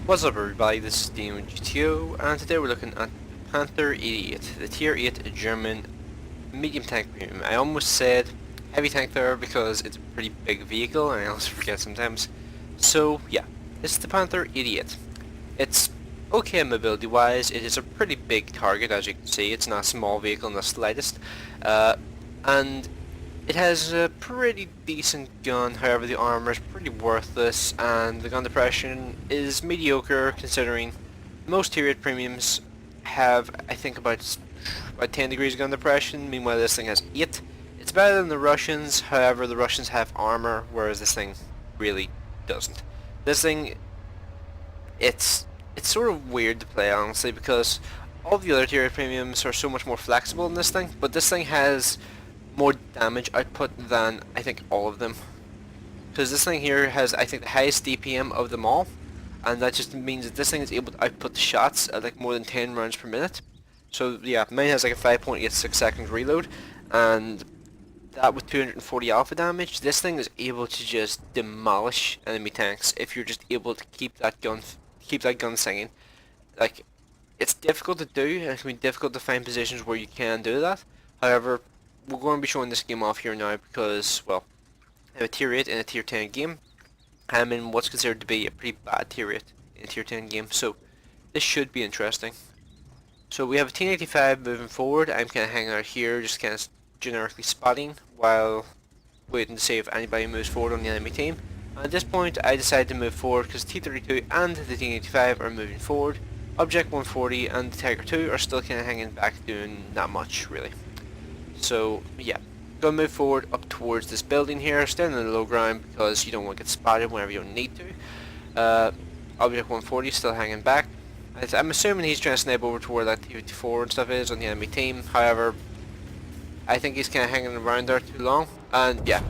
What's up everybody, this is DeanoGTO, and today we're looking at Panther 88, the tier 8 German medium tank premium. I almost said heavy tank there because it's a pretty big vehicle and I also forget sometimes. So yeah, this is the Panther 88. It's okay mobility wise, it is a pretty big target as you can see, it's not a small vehicle in the slightest, and it has a pretty decent gun, however the armor is pretty worthless and the gun depression is mediocre considering most tier 8 premiums have I think about 10 degrees of gun depression, meanwhile this thing has 8. It's better than the Russians, however the Russians have armor whereas this thing really doesn't. This thing, it's sort of weird to play honestly because all the other tier 8 premiums are so much more flexible than this thing, but this thing has more damage output than I think all of them, because this thing here has I think the highest DPM of them all, and that just means that this thing is able to output the shots at like more than 10 rounds per minute. So yeah, mine has like a 5.86 seconds reload, and that with 240 alpha damage, this thing is able to just demolish enemy tanks if you're just able to keep that gun singing. Like, it's difficult to do, and it can be difficult to find positions where you can do that. However, we're going to be showing this game off here now because, well, I have a tier 8 in a tier 10 game. I'm in what's considered to be a pretty bad tier 8 in a tier 10 game, so this should be interesting. So we have a 1085 moving forward. I'm kind of hanging out here, just kind of generically spotting while waiting to see if anybody moves forward on the enemy team. And at this point, I decided to move forward because T32 and the 1085 are moving forward. Object 140 and the Tiger 2 are still kind of hanging back, doing not much really. So yeah, gonna move forward up towards this building here, stand in the low ground because you don't want to get spotted whenever you don't need to. Object 140 still hanging back. I'm assuming he's trying to snipe over to where that T-54 and stuff is on the enemy team. However, I think he's kind of hanging around there too long. And yeah,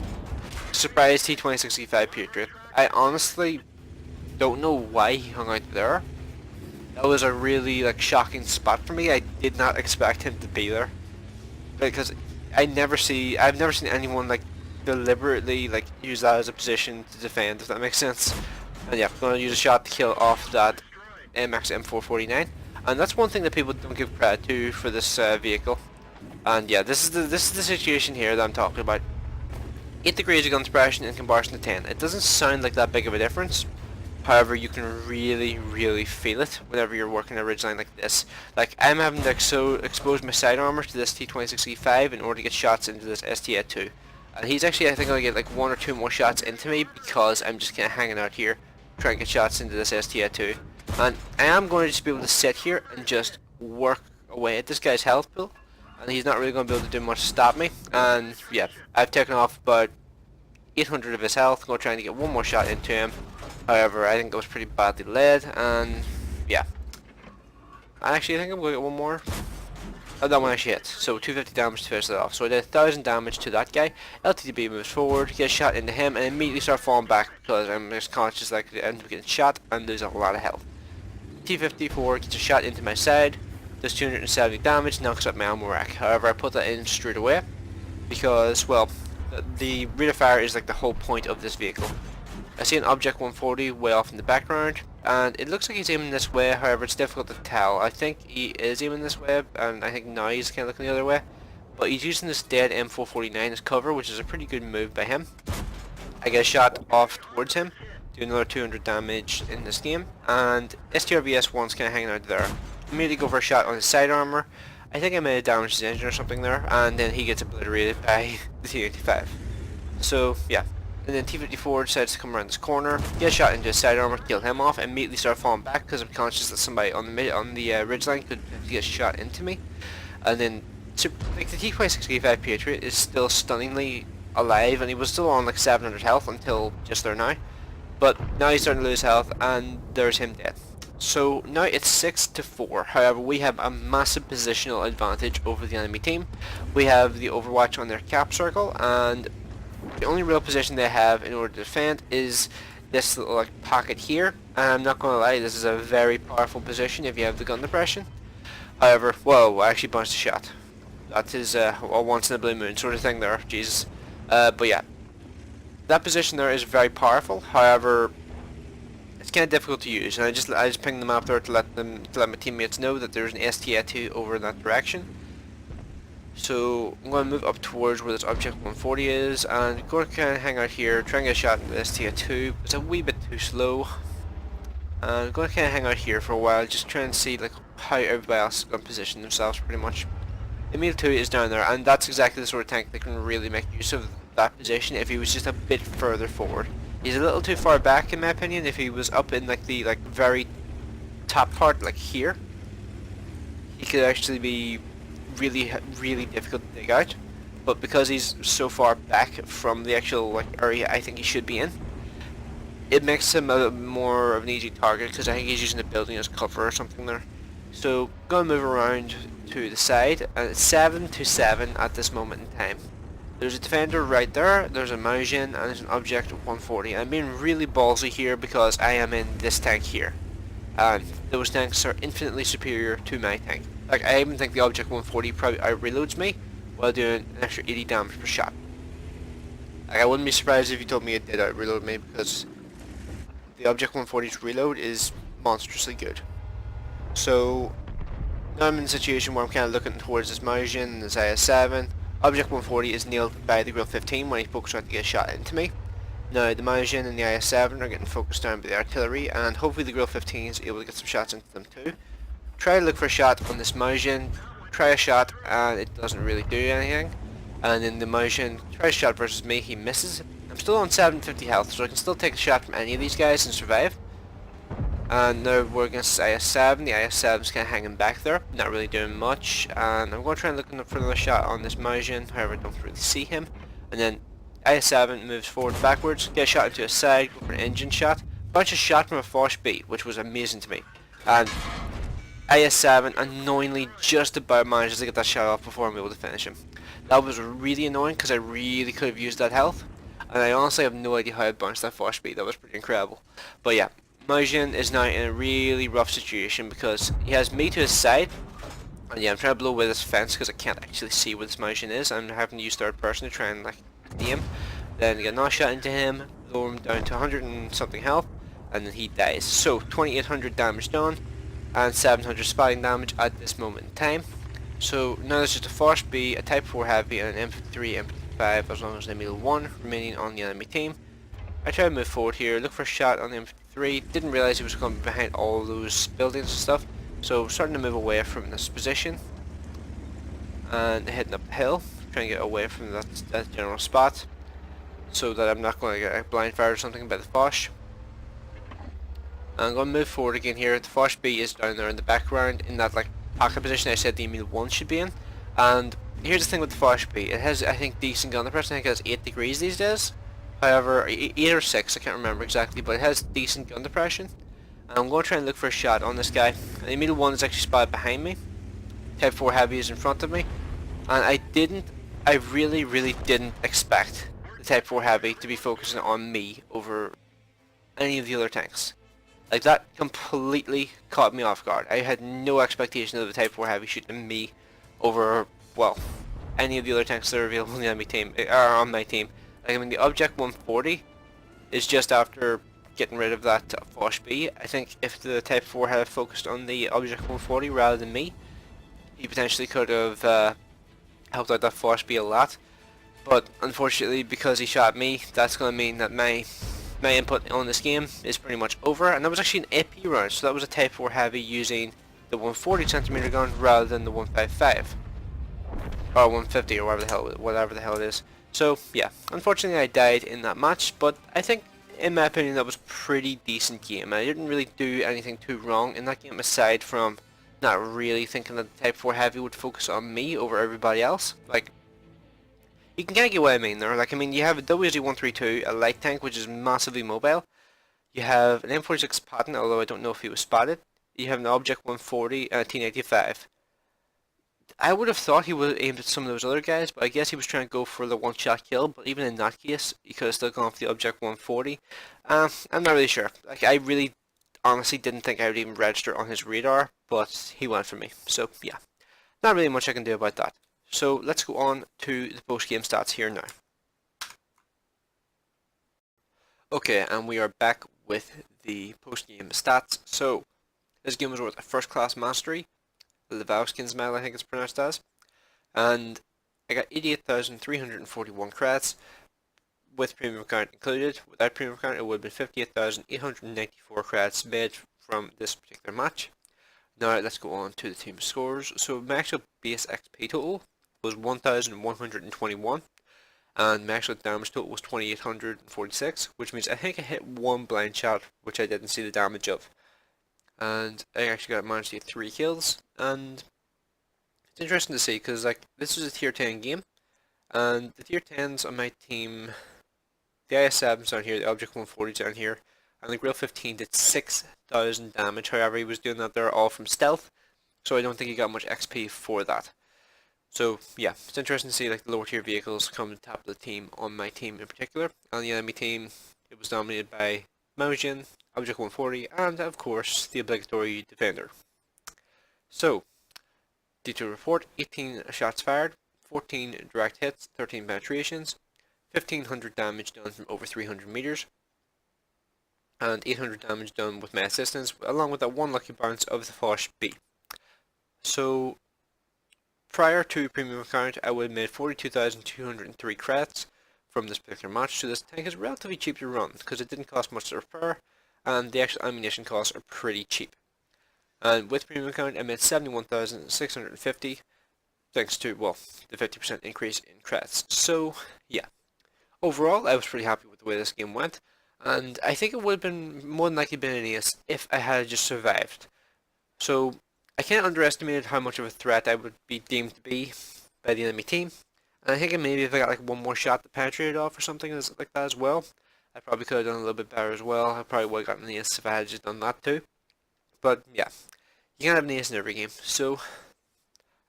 surprise T-2065 Patriot. I honestly don't know why he hung out there. That was a really shocking spot for me. I did not expect him to be there, because I've never seen anyone deliberately use that as a position to defend, if that makes sense. And yeah, I'm gonna use a shot to kill off that MX M449, and that's one thing that people don't give credit to for this vehicle. And yeah, this is the situation here that I'm talking about. 8 degrees of gun suppression in comparison to 10. It doesn't sound like that big of a difference. However, you can really feel it whenever you're working a ridgeline like this. Like, I'm having to expose my side armor to this T-26E5 in order to get shots into this ST-2. And he's actually, I think I'll get like 1 or 2 more shots into me because I'm just kind of hanging out here trying to get shots into this ST-2. And I am going to just be able to sit here and just work away at this guy's health pool. And he's not really going to be able to do much to stop me. And yeah, I've taken off about 800 of his health. I'm going to try and get 1 more shot into him. However, I think it was pretty badly led, and yeah. Actually, I think I'm going to get 1 more. Oh, that one actually hit. So 250 damage to finish that off. So I did 1000 damage to that guy. LTTB moves forward, gets shot into him, and immediately start falling back because I'm just conscious that I could end up getting shot and lose a lot of health. T-54 gets a shot into my side, does 270 damage, knocks up my ammo rack. However, I put that in straight away because, well, the rate of fire is like the whole point of this vehicle. I see an Object 140 way off in the background, and it looks like he's aiming this way, however it's difficult to tell. I think he is aiming this way, and I think now he's kind of looking the other way. But he's using this dead M449 as cover, which is a pretty good move by him. I get a shot off towards him, do another 200 damage in this game, and STRVS1's kind of hanging out there. Immediately go for a shot on his side armor. I think I may have damaged his engine or something there, and then he gets obliterated by the T-85. So yeah. And then T-54 decides to come around this corner, get a shot into his side armor, kill him off, immediately start falling back because I'm conscious that somebody on the ridgeline could get shot into me. And then, like, the T-26E5 Patriot is still stunningly alive, and he was still on like 700 health until just there now. But now he's starting to lose health, and there's him dead. So now it's 6-4. However, we have a massive positional advantage over the enemy team. We have the Overwatch on their cap circle, and the only real position they have in order to defend is this little pocket here, and I'm not going to lie, this is a very powerful position if you have the gun depression. However, whoa, I actually bounced a shot. That is a once in a blue moon sort of thing there, Jesus. But yeah, that position there is very powerful. However, it's kind of difficult to use, and I just pinged them up there to let my teammates know that there's an STA2 over in that direction. So I'm going to move up towards where this object 140 is, and going to kind of hang out here, try and get a shot at the STA2. It's a wee bit too slow, and I'm going to kind of hang out here for a while, just try and see like how everybody else is going to position themselves pretty much. Emil 2 is down there, and that's exactly the sort of tank that can really make use of that position if he was just a bit further forward. He's a little too far back in my opinion. If he was up in like the very top part, like here, he could actually be really difficult to dig out. But because he's so far back from the actual like area I think he should be in, it makes him a more of an easy target because I think he's using the building as cover or something there. So gonna move around to the side, and it's 7-7 at this moment in time. There's a defender right there, there's a Maujin, and there's an object 140. I'm being really ballsy here because I am in this tank here, and those tanks are infinitely superior to my tank. Like, I even think the object 140 probably out-reloads me while doing an extra 80 damage per shot. Like, I wouldn't be surprised if you told me it did out-reload me, because the object 140's reload is monstrously good. So now I'm in a situation where I'm kind of looking towards this Maujin and this IS-7. Object 140 is nailed by the Grill 15 when he pokes out to get a shot into me. Now the Maujin and the IS-7 are getting focused down by the artillery, and hopefully the Grill 15 is able to get some shots into them too. Try to look for a shot on this Maujin, try a shot and it doesn't really do anything. And then the Maujin tries a shot versus me, he misses. I'm still on 750 health, so I can still take a shot from any of these guys and survive. And now we're against IS-7, the IS-7's kind of hanging back there, not really doing much, and I'm going to try and look for another shot on this Maujin, however I don't really see him. And then IS-7 moves forward backwards, get a shot into a side, go for an engine shot, bunch of shot from a Foch B, which was amazing to me. And IS-7 annoyingly just about manages to get that shot off before I'm able to finish him. That was really annoying because I really could have used that health, and I honestly have no idea how I bounced that Foch B, that was pretty incredible. But yeah. Maujin is now in a really rough situation because he has me to his side, and yeah, I'm trying to blow away this fence because I can't actually see where this Maujin is. I'm having to use third person to try and like aim. Then get another shot into him, lower him down to 100 and something health, and then he dies. So 2800 damage done, and 700 spotting damage at this moment in time. So now there's just a Foch B, a Type 4 Heavy, and an MP3, MP5, as long as an Emil 1 remaining on the enemy team. I try to move forward here, look for a shot on the MP3, didn't realise he was coming behind all those buildings and stuff, so starting to move away from this position, and heading up the hill, trying to get away from that general spot, so that I'm not going to get blind fired or something by the Foch. I'm going to move forward again here. The Foch B is down there in the background, in that like pocket position I said the Emil 1 should be in, and here's the thing with the Foch B, it has I think decent gun depression. I think it has 8 degrees these days. However, 8 or 6, I can't remember exactly, but it has decent gun depression. And I'm going to try and look for a shot on this guy. And the Emil 1 is actually spotted behind me. Type 4 Heavy is in front of me. And I really didn't expect the Type 4 Heavy to be focusing on me over any of the other tanks. Like, that completely caught me off guard. I had no expectation of the Type 4 Heavy shooting me over, well, any of the other tanks that are available on the enemy team, or on my team. I mean, the Object 140 is just after getting rid of that Foch B. I think if the Type 4 had focused on the Object 140 rather than me, he potentially could have helped out that Foch B a lot. But unfortunately, because he shot me, that's going to mean that my input on this game is pretty much over. And that was actually an AP round, so that was a Type 4 Heavy using the 140cm gun rather than the 155. Or 150 or whatever the hell it is. So yeah, unfortunately I died in that match, but I think in my opinion that was a pretty decent game. I didn't really do anything too wrong in that game aside from not really thinking that the Type 4 Heavy would focus on me over everybody else. Like, you can kind of get what I mean there. Like, I mean, you have a WZ-132, a light tank which is massively mobile. You have an M46 Patton, although I don't know if he was spotted. You have an Object 140 and a T95. I would have thought he would have aimed at some of those other guys, but I guess he was trying to go for the one-shot kill, but even in that case, he could have still gone for the Object 140. I'm not really sure. Like, I really honestly didn't think I would even register on his radar, but he went for me. So, yeah. Not really much I can do about that. So, let's go on to the post-game stats here now. Okay, and we are back with the post-game stats. So, this game was worth a first class mastery, the Levowskins medal I think it's pronounced as, and I got 88,341 credits, with premium account included. Without premium account, it would have been 58,894 credits made from this particular match. Now let's go on to the team scores. So my actual base XP total was 1,121, and my actual damage total was 2,846, which means I think I hit one blind shot, which I didn't see the damage of. And I actually managed to get 3 kills, and it's interesting to see because like this is a tier 10 game, and the tier 10s on my team, the IS-7's down here, the Object 140's down here, and the Grill 15 did 6,000 damage. However, he was doing that there all from stealth, so I don't think he got much XP for that. So yeah, it's interesting to see like the lower tier vehicles come to the top of the team on my team in particular. On the enemy team, it was dominated by Mojin, Object 140, and of course the obligatory Defender. So, D2 report: 18 shots fired, 14 direct hits, 13 penetrations, 1,500 damage done from over 300 meters, and 800 damage done with my assistance, along with that one lucky bounce of the Foch B. So, prior to premium account, I would have made 42,203 credits from this particular match, so this tank is relatively cheap to run, because it didn't cost much to repair, and the actual ammunition costs are pretty cheap. And with premium account, I made 71,650, thanks to, well, the 50% increase in credits. So, yeah. Overall, I was pretty happy with the way this game went, and I think it would have been more than likely been an ace if I had just survived. So, I can't underestimate how much of a threat I would be deemed to be by the enemy team, and I think maybe if I got like one more shot that penetrated off or something like that as well, I probably could have done a little bit better as well. I probably would have gotten an ace if I had just done that too. But yeah, you can't have an ace in every game. So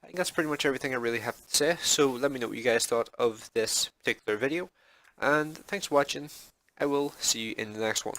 I think that's pretty much everything I really have to say. So let me know what you guys thought of this particular video, and thanks for watching. I will see you in the next one.